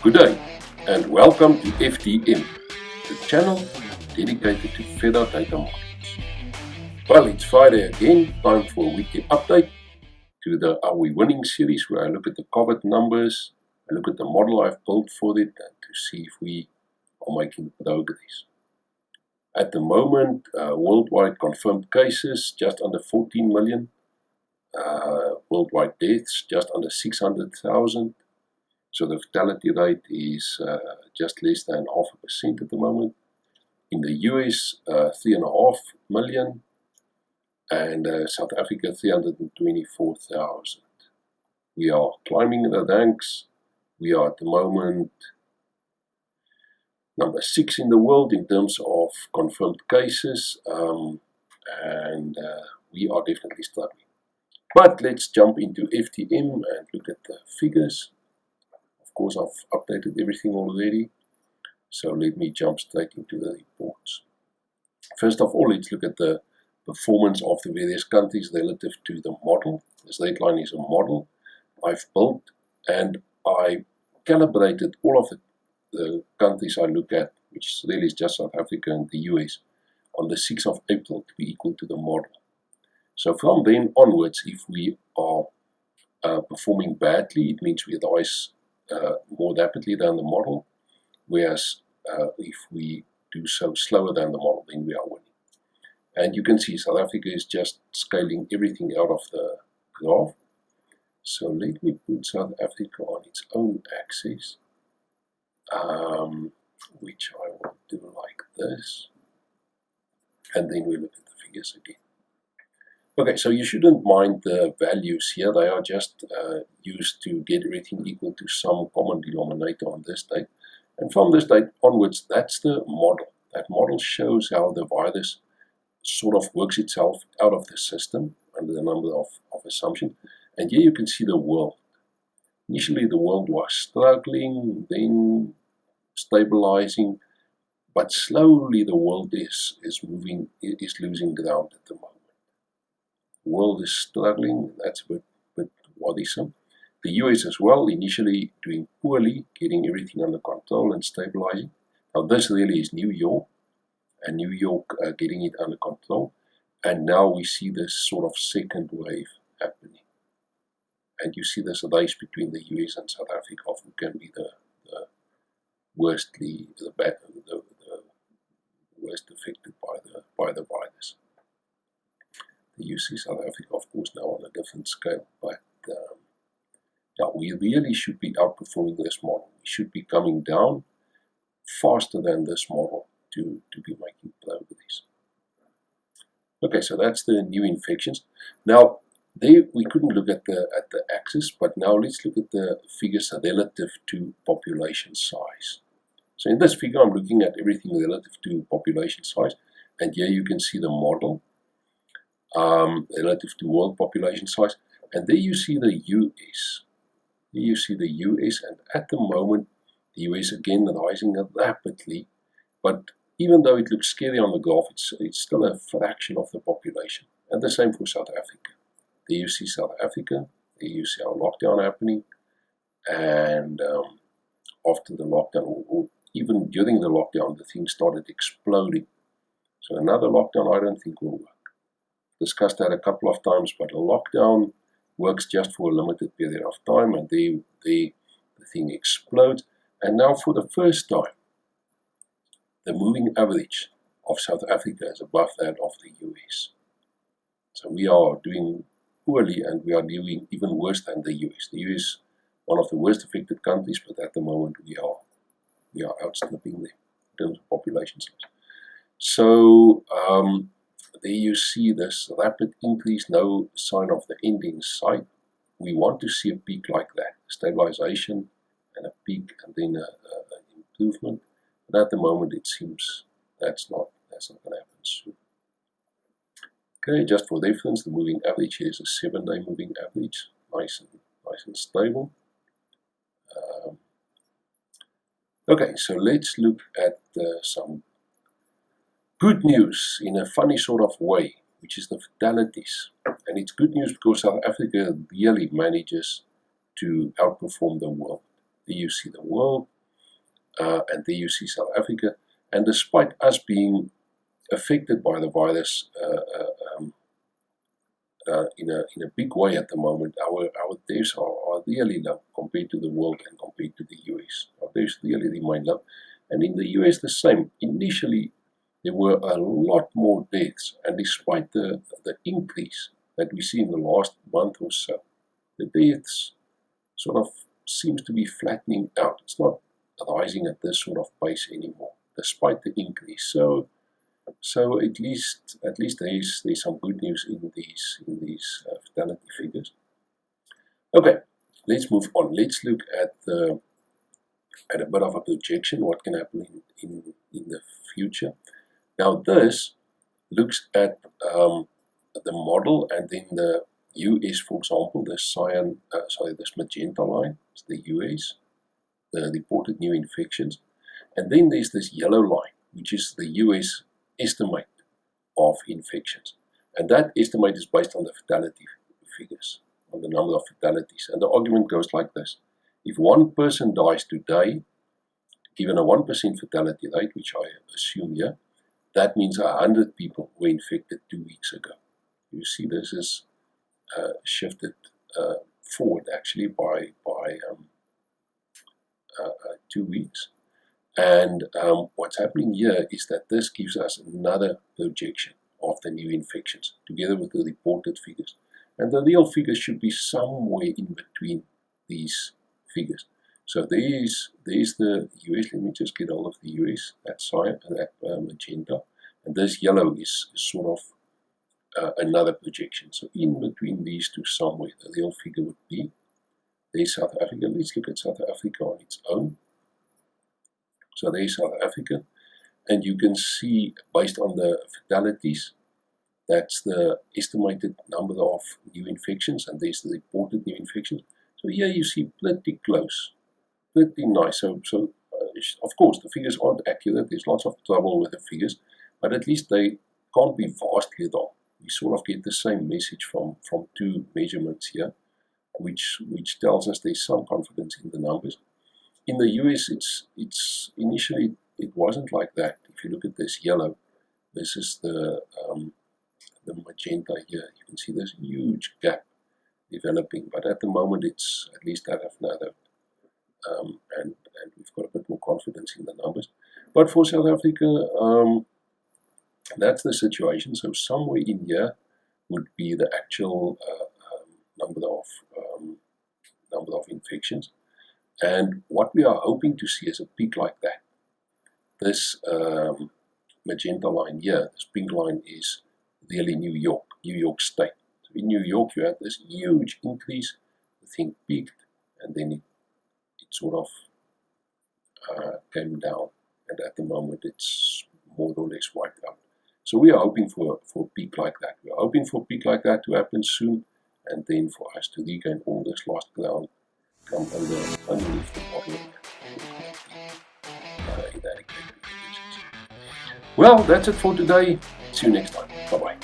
Good day and welcome to FTM, the channel dedicated to Ferra data models. Well, it's Friday again, time for a weekly update to the Are We Winning series, where I look at the COVID numbers, I look at the model I've built for it, and to see if we are making progress. At the moment, worldwide confirmed cases just under 14 million, worldwide deaths just under 600,000. So the fatality rate is just less than 0.5% at the moment. In the US, 3.5 million, and South Africa, 324,000. We are climbing the ranks. We are at the moment number 6 in the world in terms of confirmed cases, and we are definitely struggling. But let's jump into FTM and look at the figures. Of course, I've updated everything already, so let me jump straight into the reports. First of all, let's look at the performance of the various countries relative to the model. This red line is a model I've built, and I calibrated all of the countries I look at, which really is just South Africa and the US, on the 6th of April to be equal to the model. So from then onwards, if we are performing badly, it means we rise more rapidly than the model, whereas if we do so slower than the model, then we are winning. And you can see South Africa is just scaling everything out of the graph. So let me put South Africa on its own axis, which I will do like this, and then we look at the figures again. Okay, so you shouldn't mind the values here. They are just used to get everything equal to some common denominator on this date. And from this date onwards, that's the model. That model shows how the virus sort of works itself out of the system under the number of assumptions. And here you can see the world. Initially, the world was struggling, then stabilizing, but slowly the world is moving, is losing ground at the moment. The world is struggling, that's a bit worrisome. The US as well, initially doing poorly, getting everything under control and stabilizing. Now this really is New York, and New York getting it under control. And now we see this sort of second wave happening. And you see this race between the US and South Africa of who can be the worst affected by the virus. You see South Africa, of course, now on a different scale, but yeah, we really should be outperforming this model. We should be coming down faster than this model to be making progress. Okay, so that's the new infections. Now, there we couldn't look at the axis, but now let's look at the figures relative to population size. So in this figure, I'm looking at everything relative to population size, and here you can see the model relative to world population size, and there you see the US. There you see the US, and at the moment, the US again rising rapidly, but even though it looks scary on the graph, it's still a fraction of the population, and the same for South Africa. There you see South Africa, there you see our lockdown happening, and after the lockdown, or even during the lockdown, the thing started exploding. So another lockdown I don't think will work. Discussed that a couple of times, but a lockdown works just for a limited period of time, and the thing explodes. And now for the first time, the moving average of South Africa is above that of the US. So we are doing poorly, and we are doing even worse than the US. The US, one of the worst affected countries, but at the moment we are outstripping them in terms of population size. So there you see this rapid increase, no sign of the end in sight. We want to see a peak like that, stabilization and a peak, and then an improvement. But at the moment, it seems that's not going to happen soon. Okay, just for reference, the moving average here is a 7-day moving average, nice and stable. Okay, so let's look at some good news in a funny sort of way. which is the Fidelitys. And it's good news because South Africa really manages to outperform the world. There you see the world, and there you see South Africa. And despite us being affected by the virus in a big way at the moment, our deaths are really low compared to the world and compared to the US. Our deaths really remain low. And in the US the same. Initially there were a lot more deaths, and despite the increase that we see in the last month or so, the deaths sort of seems to be flattening out. It's not rising at this sort of pace anymore, despite the increase. So at least there's some good news in these fatality figures. Okay, let's move on. Let's look at a bit of a projection, what can happen in the future. Now this looks at the model, and then the US, for example, this magenta line is the US, the reported new infections, and then there's this yellow line, which is the US estimate of infections, and that estimate is based on the fatality figures, on the number of fatalities. And the argument goes like this: if one person dies today, given a 1% fatality rate, which I assume here, that means 100 people were infected 2 weeks ago. You see, this is shifted forward actually by 2 weeks. And what's happening here is that this gives us another projection of the new infections, together with the reported figures. And the real figures should be somewhere in between these figures. So there's the US. Let me just get all of the US, that side, that magenta. And this yellow is sort of another projection. So in between these two somewhere, the real figure would be. There's South Africa. Let's look at South Africa on its own. So there's South Africa, and you can see, based on the fatalities, that's the estimated number of new infections, and there's the reported new infections. So here you see pretty close, pretty nice. So of course the figures aren't accurate. There's lots of trouble with the figures, but at least they can't be vastly wrong. We sort of get the same message from two measurements here, which tells us there's some confidence in the numbers. In the US, it's initially it wasn't like that. If you look at this yellow, this is the magenta here. You can see this huge gap developing, but at the moment it's at least I have narrowed, and we've got a bit more confidence in the numbers. But for South Africa, that's the situation. So somewhere in here would be the actual number of infections. And what we are hoping to see is a peak like that. This magenta line here, this pink line, is really New York State. So in New York you had this huge increase, the thing peaked, and then it sort of came down, and at the moment it's more or less wiped out. So we are hoping for a peak like that. We are hoping for a peak like that to happen soon, and then for us to regain all this lost ground, come underneath the bottom of that. Well, that's it for today. See you next time. Bye-bye.